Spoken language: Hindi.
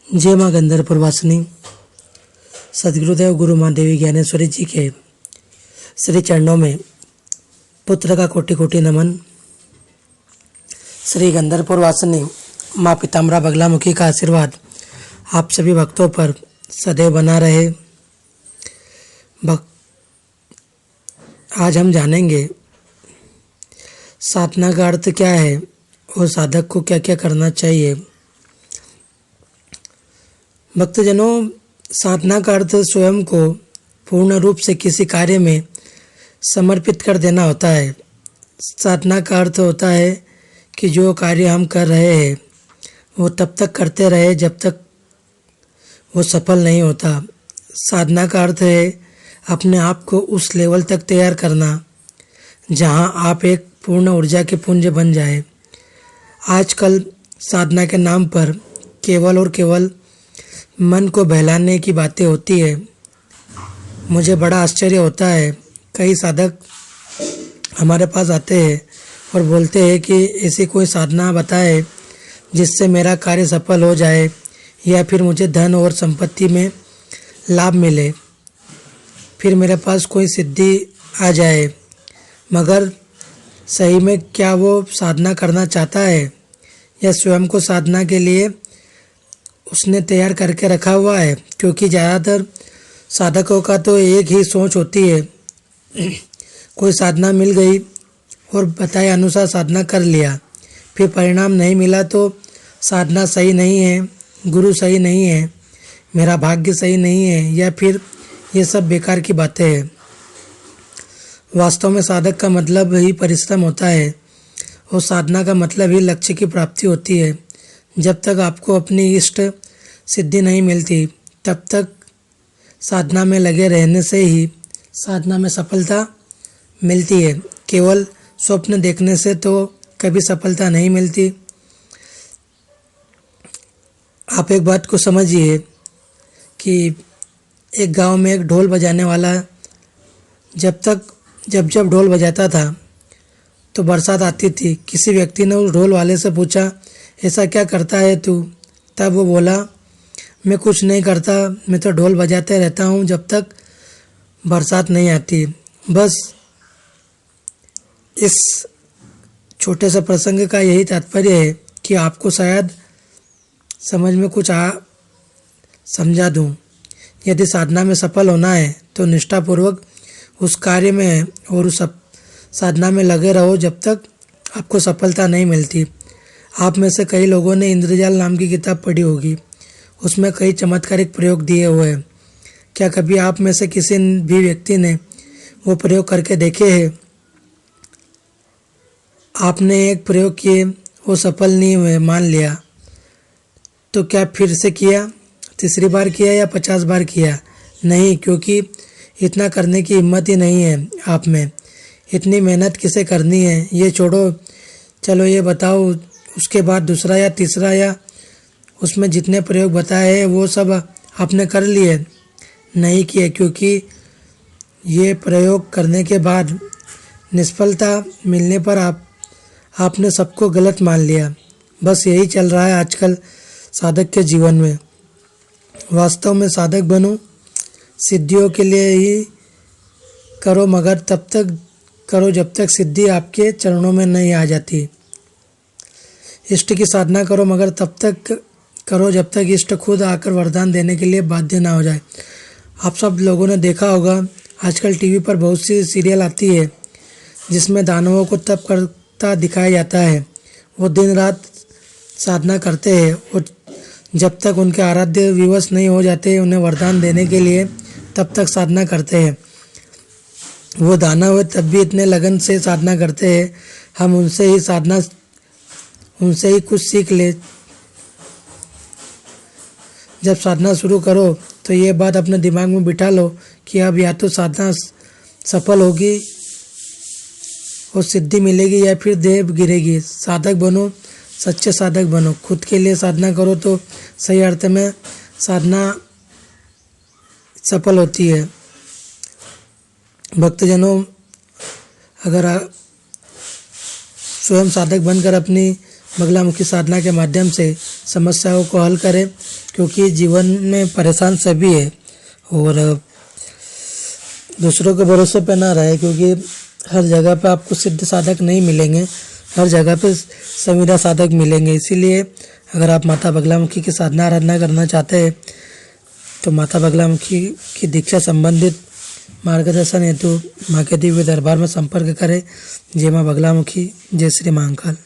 जय माँ गंधर्वपुर वासिनी सदगुरुदेव गुरु माँ देवी ज्ञानेश्वरी जी के श्री चरणों में पुत्र का कोटि कोटि नमन। श्री गंधर्वपुर वासिनी माँ पीताम्बरा बगलामुखी का आशीर्वाद आप सभी भक्तों पर सदैव बना रहे। आज हम जानेंगे साधना का अर्थ क्या है और साधक को क्या क्या करना चाहिए। भक्तजनों, साधना का अर्थ स्वयं को पूर्ण रूप से किसी कार्य में समर्पित कर देना होता है। साधना का अर्थ होता है कि जो कार्य हम कर रहे हैं वो तब तक करते रहे जब तक वो सफल नहीं होता। साधना का अर्थ है अपने आप को उस लेवल तक तैयार करना जहां आप एक पूर्ण ऊर्जा के पुंज बन जाए। आजकल साधना के नाम पर केवल और केवल मन को बहलाने की बातें होती है। मुझे बड़ा आश्चर्य होता है, कई साधक हमारे पास आते हैं और बोलते हैं कि ऐसी कोई साधना बताए जिससे मेरा कार्य सफल हो जाए या फिर मुझे धन और संपत्ति में लाभ मिले, फिर मेरे पास कोई सिद्धि आ जाए। मगर सही में क्या वो साधना करना चाहता है या स्वयं को साधना के लिए उसने तैयार करके रखा हुआ है? क्योंकि ज़्यादातर साधकों का तो एक ही सोच होती है, कोई साधना मिल गई और बताए अनुसार साधना कर लिया, फिर परिणाम नहीं मिला तो साधना सही नहीं है, गुरु सही नहीं है, मेरा भाग्य सही नहीं है, या फिर ये सब बेकार की बातें हैं। वास्तव में साधक का मतलब ही परिश्रम होता है और साधना का मतलब ही लक्ष्य की प्राप्ति होती है। जब तक आपको अपनी इष्ट सिद्धि नहीं मिलती तब तक साधना में लगे रहने से ही साधना में सफलता मिलती है। केवल स्वप्न देखने से तो कभी सफलता नहीं मिलती। आप एक बात को समझिए कि एक गांव में एक ढोल बजाने वाला जब ढोल बजाता था तो बरसात आती थी। किसी व्यक्ति ने उस ढोल वाले से पूछा, ऐसा क्या करता है तू? तब वो बोला, मैं कुछ नहीं करता, मैं तो ढोल बजाते रहता हूँ जब तक बरसात नहीं आती। बस इस छोटे से प्रसंग का यही तात्पर्य है कि आपको शायद समझ में कुछ समझा दूँ। यदि साधना में सफल होना है तो निष्ठापूर्वक उस कार्य में और उस साधना में लगे रहो जब तक आपको सफलता नहीं मिलती। आप में से कई लोगों ने इंद्रजाल नाम की किताब पढ़ी होगी, उसमें कई चमत्कारिक प्रयोग दिए हुए हैं। क्या कभी आप में से किसी भी व्यक्ति ने वो प्रयोग करके देखे हैं? आपने एक प्रयोग किए, वो सफल नहीं हुए, मान लिया, तो क्या फिर से किया? तीसरी बार किया या 50 बार किया? नहीं, क्योंकि इतना करने की हिम्मत ही नहीं है आप में। इतनी मेहनत किसे करनी है? ये छोड़ो, चलो ये बताओ, उसके बाद दूसरा या तीसरा या उसमें जितने प्रयोग बताए हैं वो सब आपने कर लिए? नहीं किए, क्योंकि ये प्रयोग करने के बाद निष्फलता मिलने पर आपने सबको गलत मान लिया। बस यही चल रहा है आजकल साधक के जीवन में। वास्तव में साधक बनो, सिद्धियों के लिए ही करो, मगर तब तक करो जब तक सिद्धि आपके चरणों में नहीं आ जाती। इष्ट की साधना करो, मगर तब तक करो जब तक इष्ट खुद आकर वरदान देने के लिए बाध्य ना हो जाए। आप सब लोगों ने देखा होगा, आजकल टीवी पर बहुत सी सीरियल आती है जिसमें दानवों को तप करता दिखाया जाता है। वो दिन रात साधना करते हैं और जब तक उनके आराध्य विवश नहीं हो जाते उन्हें वरदान देने के लिए, तब तक साधना करते हैं। वो दानव तब भी इतने लगन से साधना करते हैं। हम उनसे ही कुछ सीख ले। जब साधना शुरू करो तो ये बात अपने दिमाग में बिठा लो कि अब या तो साधना सफल होगी और सिद्धि मिलेगी या फिर देह गिरेगी। साधक बनो, सच्चे साधक बनो, खुद के लिए साधना करो तो सही अर्थ में साधना सफल होती है। भक्तजनों, अगर स्वयं साधक बनकर अपनी बगलामुखी साधना के माध्यम से समस्याओं को हल करें, क्योंकि जीवन में परेशान सभी है। और दूसरों के भरोसे पे ना रहे, क्योंकि हर जगह पे आपको सिद्ध साधक नहीं मिलेंगे, हर जगह पे संविदा साधक मिलेंगे। इसीलिए अगर आप माता बगलामुखी की साधना आराधना करना चाहते हैं तो माता बगलामुखी की दीक्षा संबंधित मार्गदर्शन हेतु माँ के दिव्य दरबार में संपर्क करें। जय माँ बगलामुखी, जय श्री महाकाल।